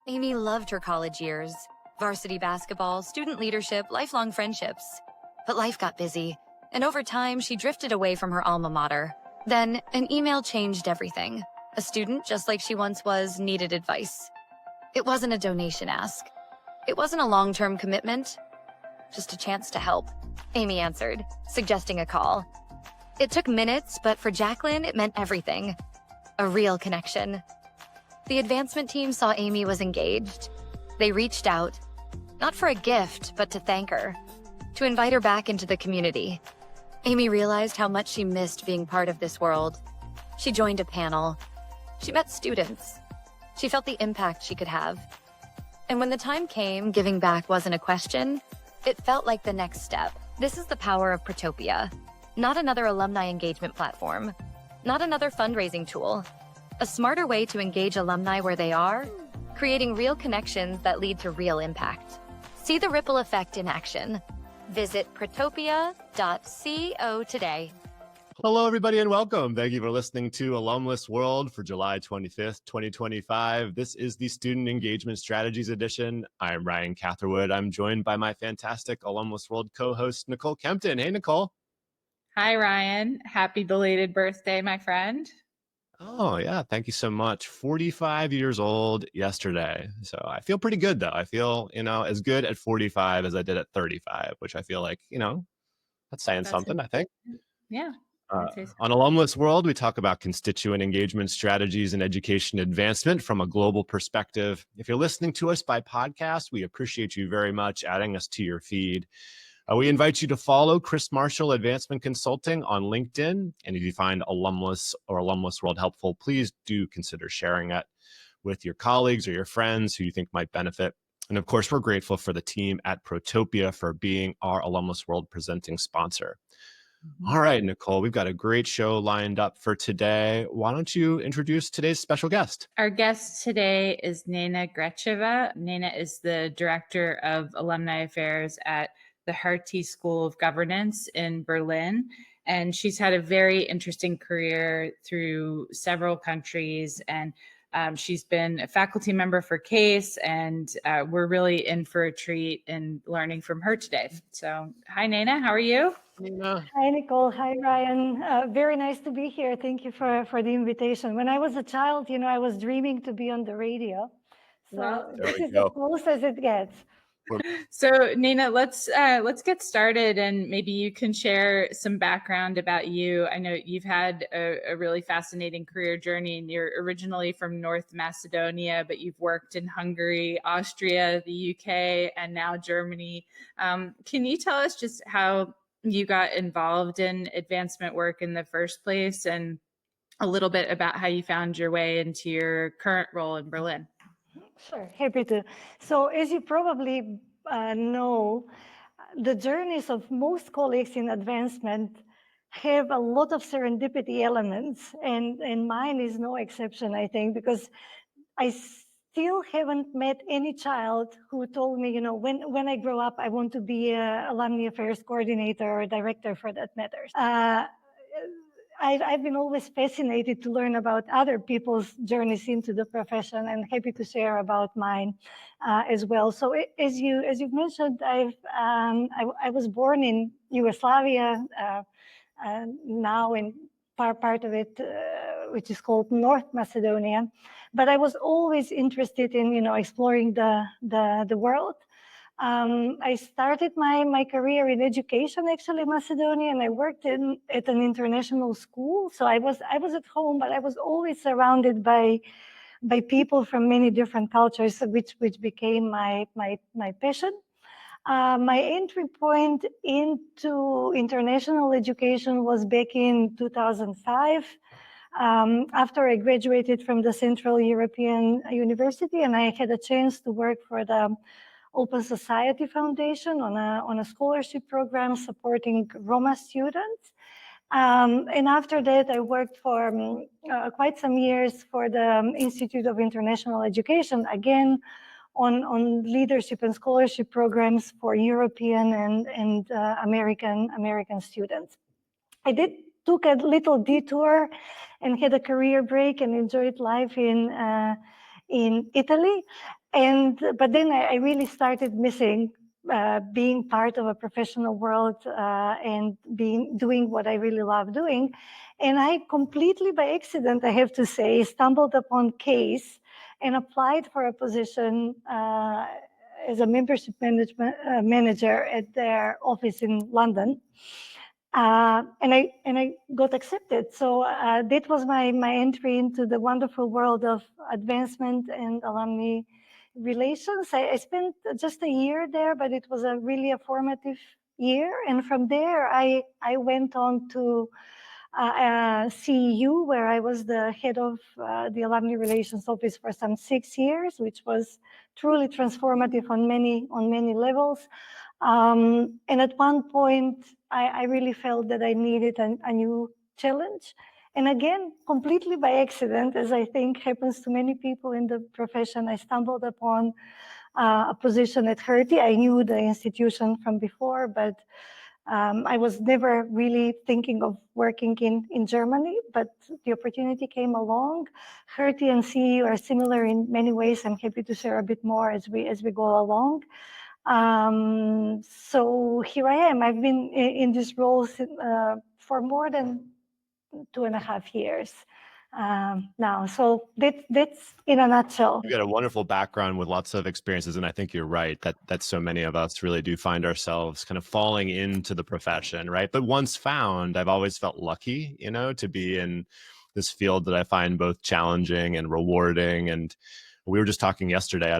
Amy loved her college years. Varsity basketball, student leadership, lifelong friendships. But life got busy, and over time, she drifted away from her alma mater. Then, an email changed everything. A student, just like she once was, needed advice. It wasn't a donation ask. It wasn't a long-term commitment. Just a chance to help. Amy answered, suggesting a call. It took minutes, but for Jacqueline, it meant everything. A real connection. The advancement team saw Amy was engaged. They reached out, not for a gift, but to thank her, to invite her back into the community. Amy realized how much she missed being part of this world. She joined a panel. She met students. She felt the impact she could have. And when the time came, giving back wasn't a question. It felt like the next step. This is the power of Protopia. Not another alumni engagement platform. Not another fundraising tool. A smarter way to engage alumni where they are, creating real connections that lead to real impact. See the ripple effect in action. Visit protopia.co today. Hello, everybody, and welcome. Thank you for listening to Alumless World for July 25th, 2025. This is the Student Engagement Strategies Edition. I'm Ryan Catherwood. I'm joined by my fantastic Alumless World co-host, Nicole Kempton. Hey, Nicole. Hi, Ryan. Happy belated birthday, my friend. Oh, yeah. Thank you so much. 45 years old yesterday. So I feel pretty good, though. I feel, as good at 45 as I did at 35, which I feel like, that's saying something, I think. Yeah. On Alumless World, we talk about constituent engagement strategies and education advancement from a global perspective. If you're listening to us by podcast, we appreciate you very much adding us to your feed. We invite you to follow Chris Marshall Advancement Consulting on LinkedIn. And if you find Alumless or Alumless World helpful, please do consider sharing it with your colleagues or your friends who you think might benefit. And of course, we're grateful for the team at Protopia for being our Alumless World presenting sponsor. All right, Nicole, we've got a great show lined up for today. Why don't you introduce today's special guest? Our guest today is Nena Grceva. Nena is the Director of Alumni Affairs at the Hertie School of Governance in Berlin. And she's had a very interesting career through several countries. And she's been a faculty member for CASE, and we're really in for a treat in learning from her today. So, hi, Nena. How are you? Hi, Nicole. Hi, Ryan. Very nice to be here. Thank you for the invitation. When I was a child, I was dreaming to be on the radio. So this is as close as it gets. So, Nena, let's get started, and maybe you can share some background about you. I know you've had a really fascinating career journey, and you're originally from North Macedonia, but you've worked in Hungary, Austria, the UK, and now Germany. Can you tell us just how you got involved in advancement work in the first place, and a little bit about how you found your way into your current role in Berlin? Sure, happy to. So as you probably know, the journeys of most colleagues in advancement have a lot of serendipity elements, and mine is no exception, I think, because I still haven't met any child who told me, when I grow up, I want to be an Alumni Affairs coordinator or director for that matter. I've been always fascinated to learn about other people's journeys into the profession, and happy to share about mine as well. So as you've mentioned, I was born in Yugoslavia, now in part of it, which is called North Macedonia. But I was always interested in exploring the world. I started my career in education, actually, in Macedonia, and I worked at an international school. So I was at home, but I was always surrounded by people from many different cultures, which became my passion. My entry point into international education was back in 2005. After I graduated from the Central European University, and I had a chance to work for the Open Society Foundation on a scholarship program supporting Roma students. And after that, I worked for quite some years for the Institute of International Education, again, on leadership and scholarship programs for European and American students. I took a little detour and had a career break and enjoyed life in Italy. But then I really started missing being part of a professional world and doing what I really love doing. And I completely by accident, I have to say, stumbled upon CASE and applied for a position as a membership manager at their office in London. And I got accepted. So that was my entry into the wonderful world of advancement and alumni relations. I spent just a year there, but it was a really formative year. And from there, I went on to CEU, where I was the head of the Alumni Relations Office for some 6 years, which was truly transformative on many levels. And at one point, I really felt that I needed a new challenge. And again, completely by accident, as I think happens to many people in the profession, I stumbled upon a position at Hertie. I knew the institution from before, but I was never really thinking of working in Germany, but the opportunity came along. Hertie and CEU are similar in many ways. I'm happy to share a bit more as we go along. So here I am. I've been in this role for more than 2.5 years now. So that's in a nutshell. You got a wonderful background with lots of experiences, and I think you're right that so many of us really do find ourselves kind of falling into the profession, right? But once found, I've always felt lucky, to be in this field that I find both challenging and rewarding. And we were just talking yesterday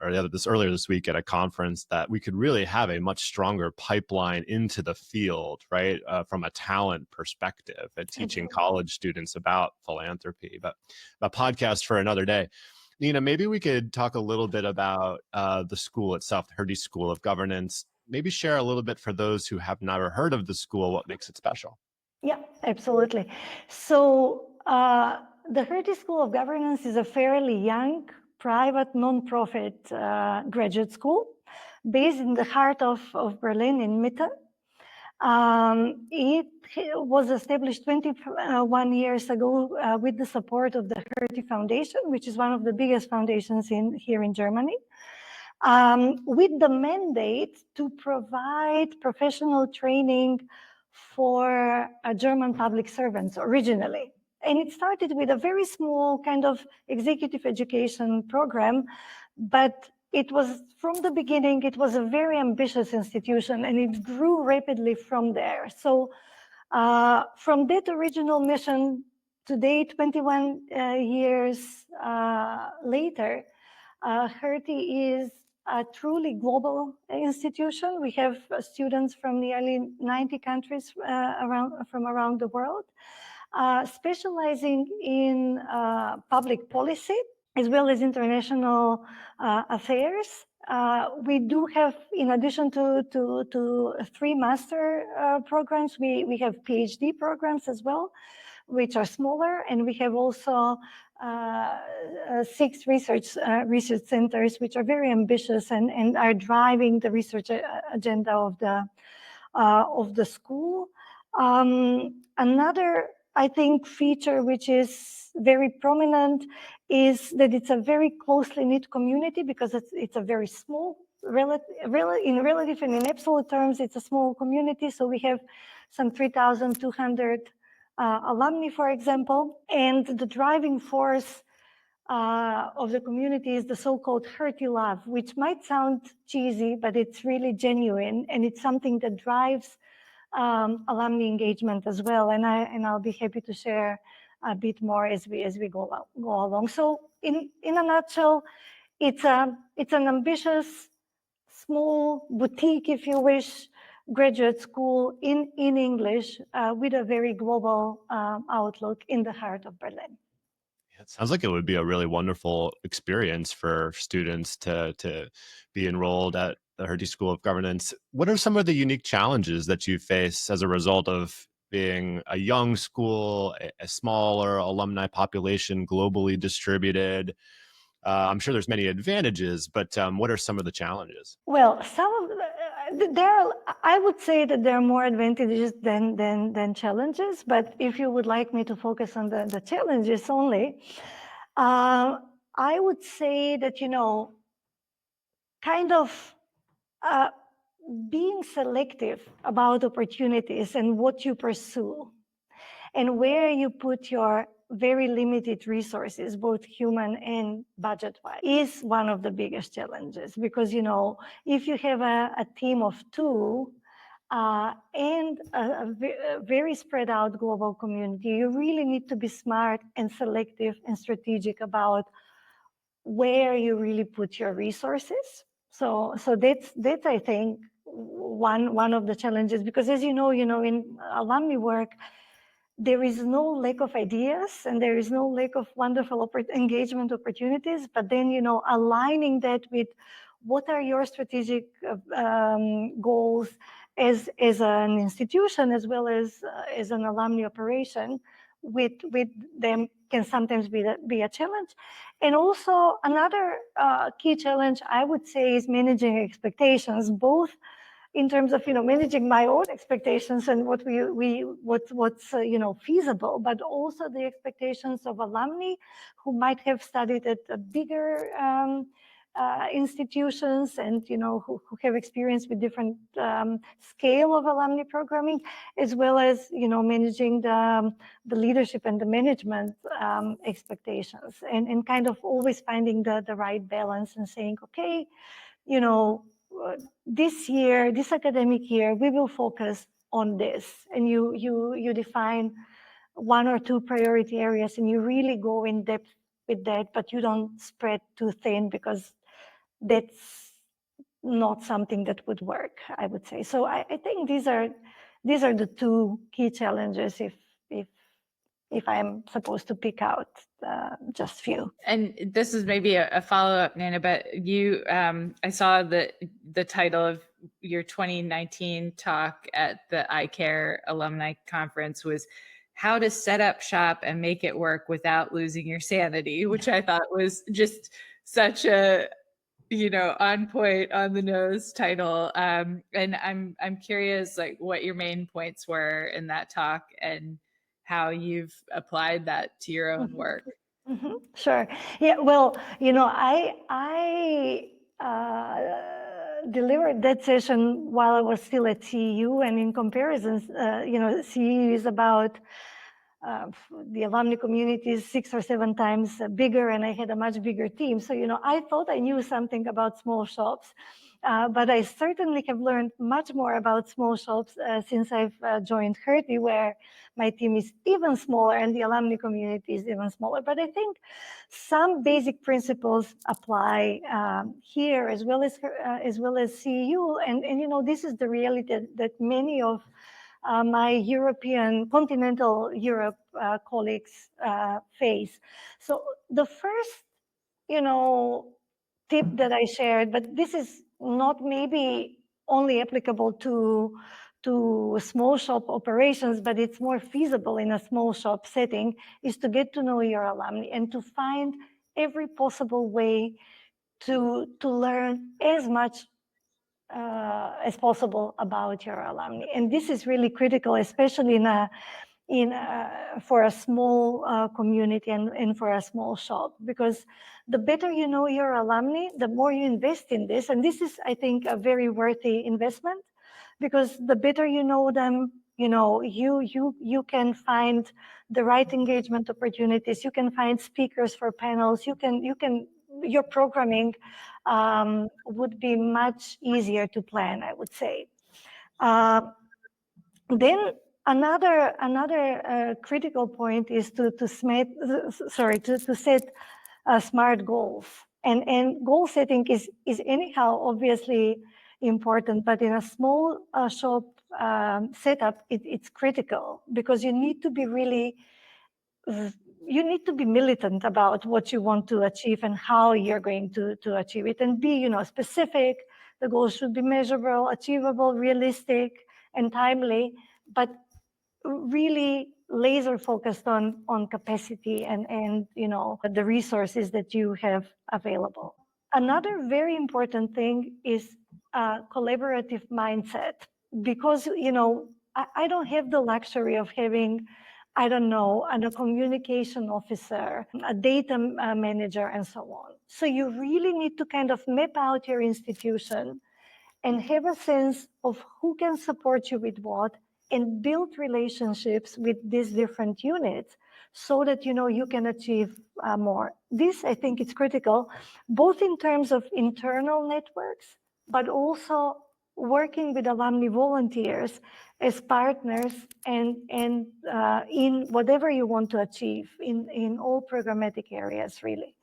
earlier this week at a conference that we could really have a much stronger pipeline into the field, right? From a talent perspective at teaching college students about philanthropy, but a podcast for another day. Nena, maybe we could talk a little bit about the school itself, the Hertie School of Governance. Maybe share a little bit for those who have never heard of the school, what makes it special. Yeah, absolutely. So the Hertie School of Governance is a fairly young, private, non-profit graduate school based in the heart of Berlin in Mitte. It was established 21 years ago with the support of the Hertie Foundation, which is one of the biggest foundations here in Germany, with the mandate to provide professional training for German public servants originally. And it started with a very small kind of executive education program, but it was, from the beginning, it was a very ambitious institution, and it grew rapidly from there. So from that original mission, today, 21 years later, Hertie is a truly global institution. We have students from nearly 90 countries from around the world, specializing in public policy as well as international affairs. We do have, in addition to 3 master programs, we have PhD programs as well, which are smaller, and we have also 6 research centers, which are very ambitious and are driving the research agenda of the school. Another, I think, feature which is very prominent is that it's a very closely knit community, because it's a very small, in relative and in absolute terms, it's a small community. So we have some 3,200 alumni, for example, and the driving force of the community is the so-called Hertie love, which might sound cheesy, but it's really genuine, and it's something that drives alumni engagement as well. And I'll be happy to share a bit more as we go along. So in a nutshell, it's an ambitious, small boutique, if you wish, graduate school in English with a very global outlook in the heart of Berlin. It sounds like it would be a really wonderful experience for students to be enrolled at the Hertie School of Governance. What are some of the unique challenges that you face as a result of being a young school, a smaller alumni population, globally distributed? I'm sure there's many advantages, but what are some of the challenges? Well, I would say that there are more advantages than challenges, but if you would like me to focus on the challenges only, I would say that, kind of being selective about opportunities and what you pursue and where you put your very limited resources, both human and budget-wise, is one of the biggest challenges. Because, if you have a team of two and a very spread out global community, you really need to be smart and selective and strategic about where you really put your resources. So that's I think one of the challenges, because as you know, in alumni work, there is no lack of ideas and there is no lack of wonderful engagement opportunities, but then, aligning that with what are your strategic goals as an institution, as well as an alumni operation with them, can sometimes be a challenge. And also another key challenge, I would say, is managing expectations, both in terms of managing my own expectations and what's feasible, but also the expectations of alumni who might have studied at bigger institutions and who have experience with different scale of alumni programming, as well as managing the leadership and the management expectations, and kind of always finding the right balance and saying, okay, this academic year, we will focus on this, and you define one or two priority areas, and you really go in depth with that, but you don't spread too thin, because that's not something that would work, I would say. So I think these are the two key challenges, if I'm supposed to pick out just few. And this is maybe a follow-up, Nena, but you, I saw the title of your 2019 talk at the iCare Alumni Conference was How to Set Up Shop and Make It Work Without Losing Your Sanity, which I thought was just such a, on point, on the nose title. And I'm curious, like, what your main points were in that talk and how you've applied that to your own work. Mm-hmm. Sure. Yeah. Well, I delivered that session while I was still at CEU, and in comparison, CEU is about the alumni community is 6 or 7 times bigger, and I had a much bigger team. So, I thought I knew something about small shops, but I certainly have learned much more about small shops since I've joined Hertie, where my team is even smaller and the alumni community is even smaller. But I think some basic principles apply here as well as CEU, and this is the reality that many of my European, continental Europe colleagues face. So the first, tip that I shared, but this is not maybe only applicable to small shop operations, but it's more feasible in a small shop setting, is to get to know your alumni and to find every possible way to learn as much as possible about your alumni. And this is really critical, especially for a small community and for a small shop, because the better you know your alumni, the more you invest in this. And this is, I think, a very worthy investment, because the better you know them, you can find the right engagement opportunities. You can find speakers for panels. Your programming would be much easier to plan, I would say. Then another critical point is to set smart goals. And goal setting is anyhow obviously important, but in a small shop setup, it's critical, because you need to be militant about what you want to achieve and how you're going to achieve it, and be specific. The goals should be measurable, achievable, realistic, and timely, but really laser focused on capacity and the resources that you have available. Another very important thing is collaborative mindset, because I don't have the luxury of having I don't know, and a communication officer, a data manager, and so on. So you really need to kind of map out your institution and have a sense of who can support you with what, and build relationships with these different units so that you can achieve more. This, I think, is critical, both in terms of internal networks, but also working with alumni volunteers as partners and in whatever you want to achieve in all programmatic areas, really.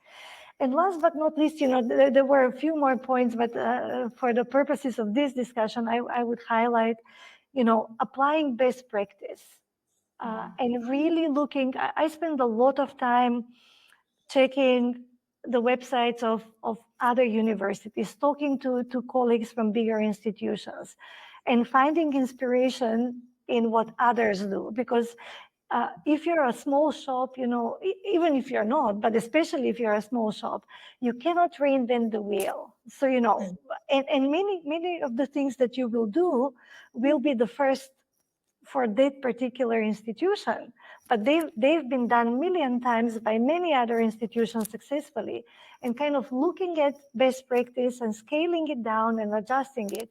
And last but not least, there were a few more points, but for the purposes of this discussion, I would highlight, applying best practice and really looking. I spend a lot of time checking the websites of other universities, talking to colleagues from bigger institutions, and finding inspiration in what others do. Because if you're a small shop, even if you're not, but especially if you're a small shop, you cannot reinvent the wheel. So, and many of the things that you will do will be the first for that particular institution, but they've been done a million times by many other institutions successfully. And kind of looking at best practice and scaling it down and adjusting it,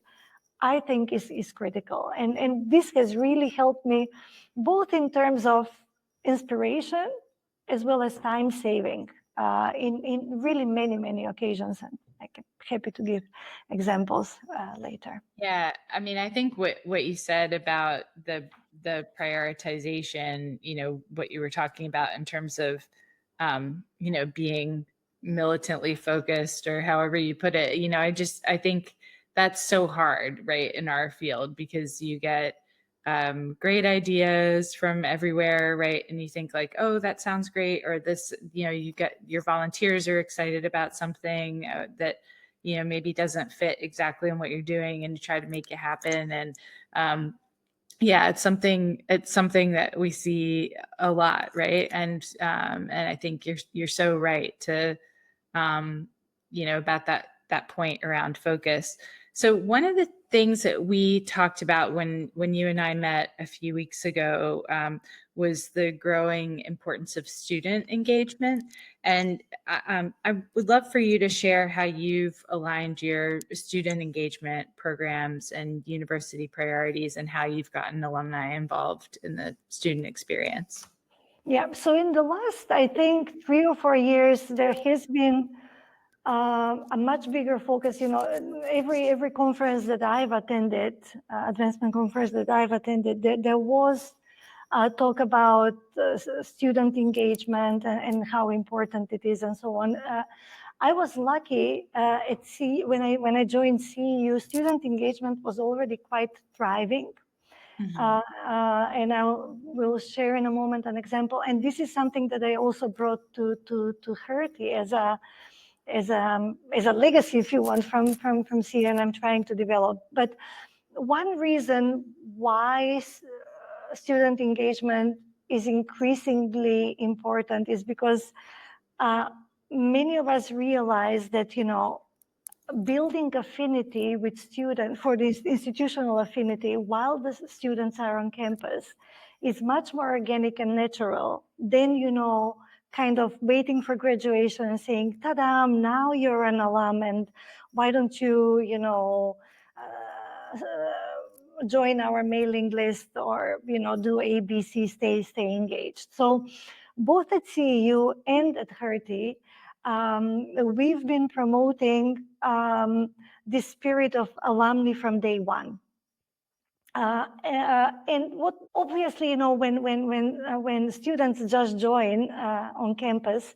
I think is critical. And this has really helped me both in terms of inspiration as well as time saving in really many occasions. And I'm happy to give examples later. Yeah, I mean, I think what you said about the prioritization, what you were talking about in terms of, being militantly focused, or however you put it, I think that's so hard, right, in our field, because you get great ideas from everywhere, right? And you think like, oh, that sounds great, or this, you get your volunteers are excited about something that maybe doesn't fit exactly in what you're doing, and you try to make it happen. And yeah, it's something that we see a lot, right? And I think you're so right to about that point around focus. So one of the things that we talked about when you and I met a few weeks ago was the growing importance of student engagement. And I would love for you to share how you've aligned your student engagement programs and university priorities, and how you've gotten alumni involved in the student experience. Yeah, so in the last, I think, 3 or 4 years, there has been a much bigger focus. Every conference that I've attended, advancement conference that I've attended, there was talk about student engagement and how important it is and so on. I was lucky at when I joined CEU, student engagement was already quite thriving. And I will share in a moment an example. And this is something that I also brought to Hertie as a legacy, if you want, from CEU, and I'm trying to develop. But one reason why student engagement is increasingly important is because many of us realize that, building affinity with students for this institutional affinity while the students are on campus is much more organic and natural than, kind of waiting for graduation and saying, ta-da, now you're an alum, and why don't you, join our mailing list, or, do ABC, stay engaged. So both at CEU and at Hertie, we've been promoting the spirit of alumni from day one. And what obviously, when students just join on campus,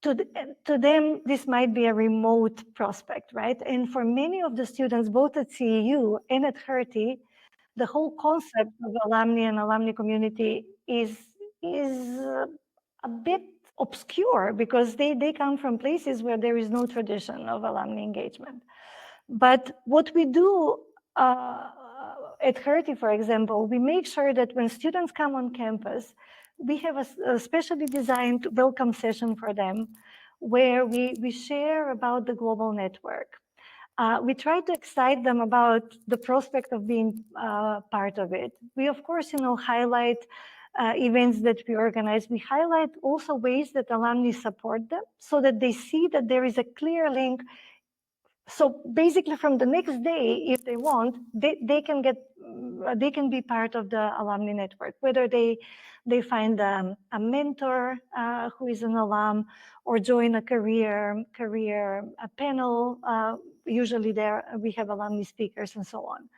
to them, this might be a remote prospect, right? And for many of the students, both at CEU and at Hertie, the whole concept of alumni and alumni community is a bit obscure, because they come from places where there is no tradition of alumni engagement. But what we do at Hertie, for example, we make sure that when students come on campus, we have a specially designed welcome session for them, where we share about the global network. We try to excite them about the prospect of being part of it. We, of course, highlight events that we organize, we highlight also ways that alumni support them so that they see that there is a clear link. So basically from the next day, if they want, they can be part of the alumni network, whether they find a mentor who is an alum or join a career panel. Usually there we have alumni speakers and so on.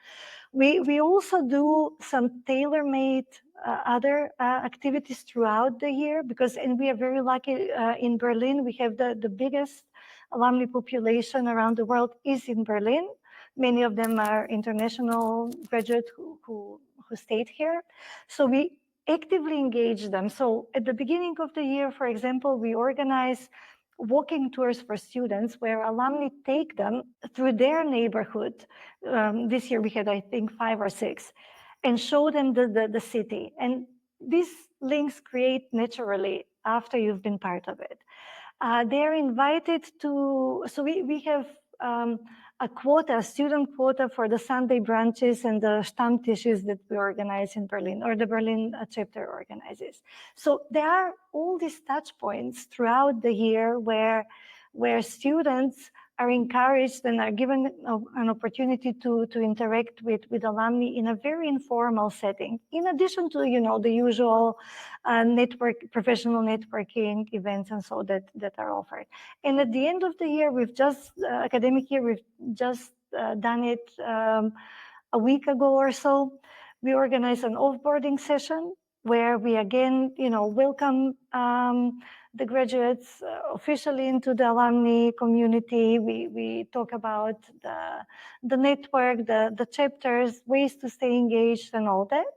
We also do some tailor-made other activities throughout the year and we are very lucky in Berlin. We have the biggest alumni population around the world is in Berlin. Many of them are international graduates who stayed here. So we actively engage them. So at the beginning of the year, for example, we organize walking tours for students where alumni take them through their neighborhood. This year we had, I think, 5 or 6, and show them the city. And these links create naturally after you've been part of it. They're invited to, so we have a student quota for the Sunday brunches and the Stammtisches that we organize in Berlin, or the Berlin chapter organizes. So there are all these touch points throughout the year where students are encouraged and are given an opportunity to interact with alumni in a very informal setting, in addition to the usual professional networking events and so that are offered. And at the end of the year, academic year, we've just done it a week ago or so. We organized an offboarding session where we again, welcome the graduates officially into the alumni community. We talk about the network, the chapters, ways to stay engaged and all that.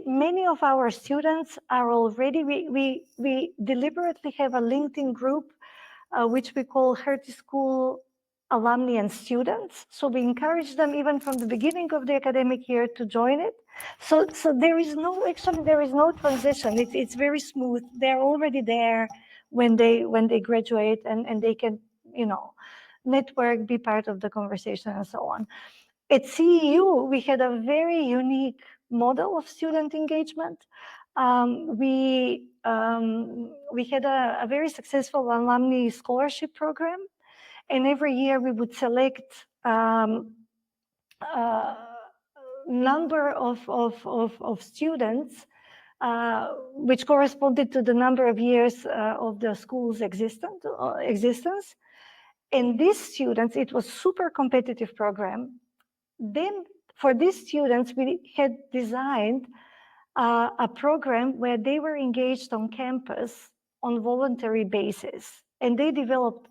Many of our students are already, we deliberately have a LinkedIn group, which we call Hertie School Alumni and Students. So we encourage them even from the beginning of the academic year to join it. So there is no transition. It's very smooth. They're already there when they graduate and they can, network, be part of the conversation and so on. At CEU, we had a very unique model of student engagement. We had a very successful alumni scholarship program, and every year we would select number of students which corresponded to the number of years of the school's existence. And these students, it was super competitive program. Then for these students, we had designed a program where they were engaged on campus on voluntary basis. And they developed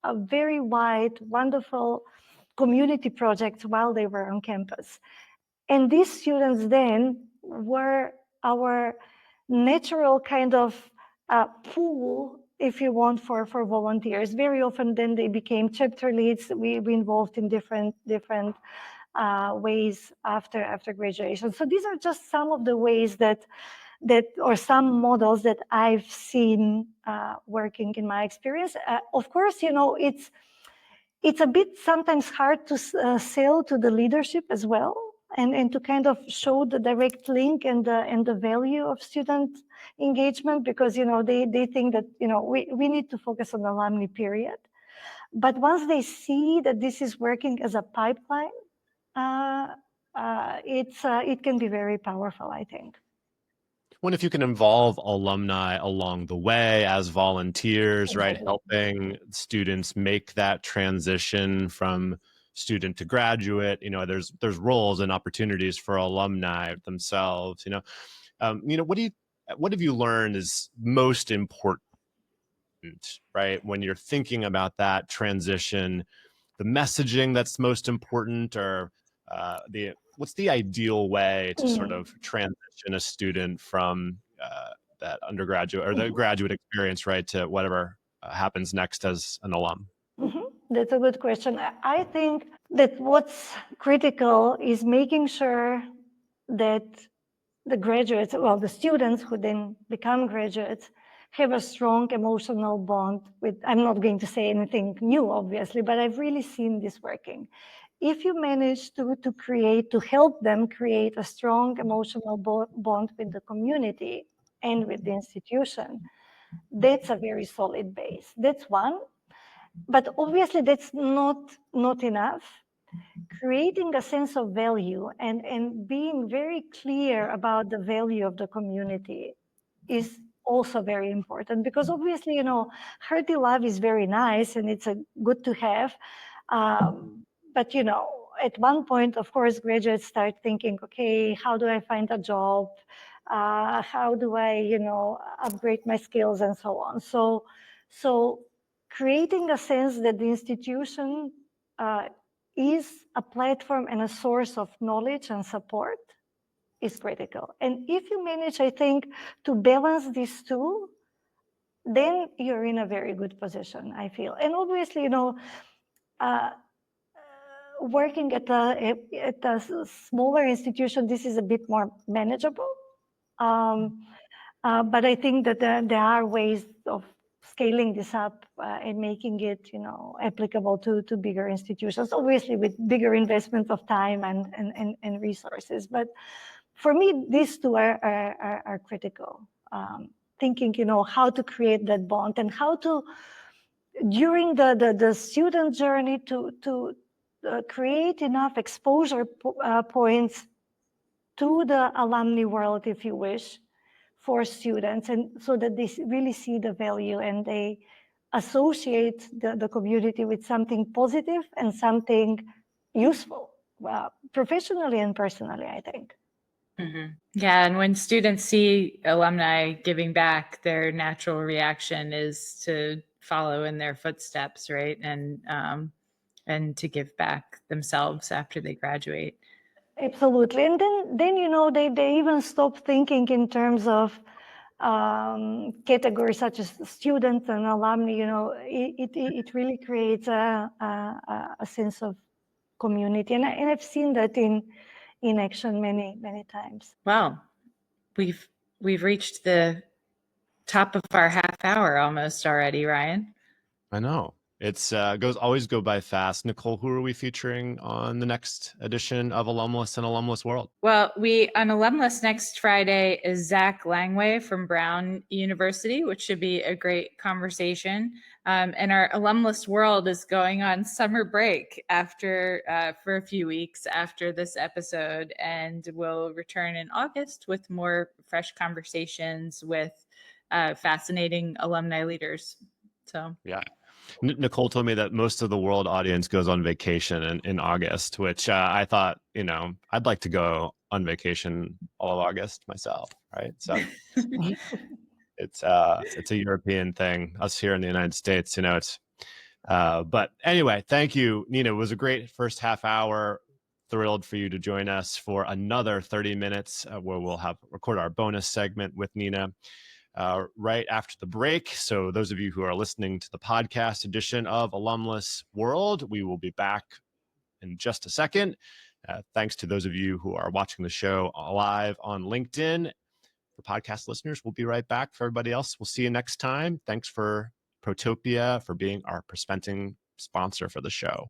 a very wide, wonderful community project while they were on campus. And these students then were our natural kind of pool, if you want, for volunteers. Very often then they became chapter leads. We involved in different ways after graduation. So these are just some of the ways that or some models that I've seen working in my experience. Of course, it's a bit sometimes hard to sell to the leadership as well, and to kind of show the direct link and the value of student engagement, because they think that we need to focus on the alumni period. But once they see that this is working as a pipeline, it can be very powerful, I think. What if you can involve alumni along the way as volunteers, right? Helping students make that transition from student to graduate. There's roles and opportunities for alumni themselves. What have you learned is most important, right? When you're thinking about that transition, the messaging that's most important, or what's the ideal way to sort of transition a student from that undergraduate or the graduate experience, right, to whatever happens next as an alum? That's a good question. I think that what's critical is making sure that the graduates, the students who then become graduates, have a strong emotional bond with, I'm not going to say anything new, obviously, but I've really seen this working. if you manage to help them create a strong emotional bond with the community and with the institution, that's a very solid base. That's one. But obviously that's not enough. Creating a sense of value and being very clear about the value of the community is also very important, because obviously, Hertie Love is very nice and it's a good to have. But at one point, of course, graduates start thinking, okay, how do I find a job? How do I, upgrade my skills and so on? So creating a sense that the institution is a platform and a source of knowledge and support is critical. And if you manage, I think, to balance these two, then you're in a very good position, I feel. And obviously, working at a smaller institution, this is a bit more manageable. But I think that there are ways of scaling this up and making it, applicable to bigger institutions, obviously with bigger investment of time and resources. But for me, these two are critical. Thinking, how to create that bond and how to, during the student journey, to create enough exposure points to the alumni world, if you wish, for students, and so that they really see the value and they associate the community with something positive and something useful, professionally and personally, I think. Mm-hmm. Yeah, and when students see alumni giving back, their natural reaction is to follow in their footsteps, right? And to give back themselves after they graduate. Absolutely. And then they even stop thinking in terms of categories such as students and alumni. It really creates a sense of community, and I've seen that in action many times. Well, we've reached the top of our half hour almost already, Ryan. I know. It's always go by fast. Nicole, who are we featuring on the next edition of Alumless and Alumless World? Well, on Alumless next Friday is Zach Langway from Brown University, which should be a great conversation. And our Alumless World is going on summer break for a few weeks after this episode, and we'll return in August with more fresh conversations with fascinating alumni leaders. So yeah. Nicole told me that most of the world audience goes on vacation in August, which I thought, I'd like to go on vacation all of August myself, right? So it's a European thing. Us here in the United States, but anyway, thank you, Nena. It was a great first half hour. Thrilled for you to join us for another 30 minutes where we'll record our bonus segment with Nena. Right after the break. So those of you who are listening to the podcast edition of Alumless World, we will be back in just a second. Thanks to those of you who are watching the show live on LinkedIn. For podcast listeners, we'll be right back. For everybody else, we'll see you next time. Thanks for Protopia for being our presenting sponsor for the show.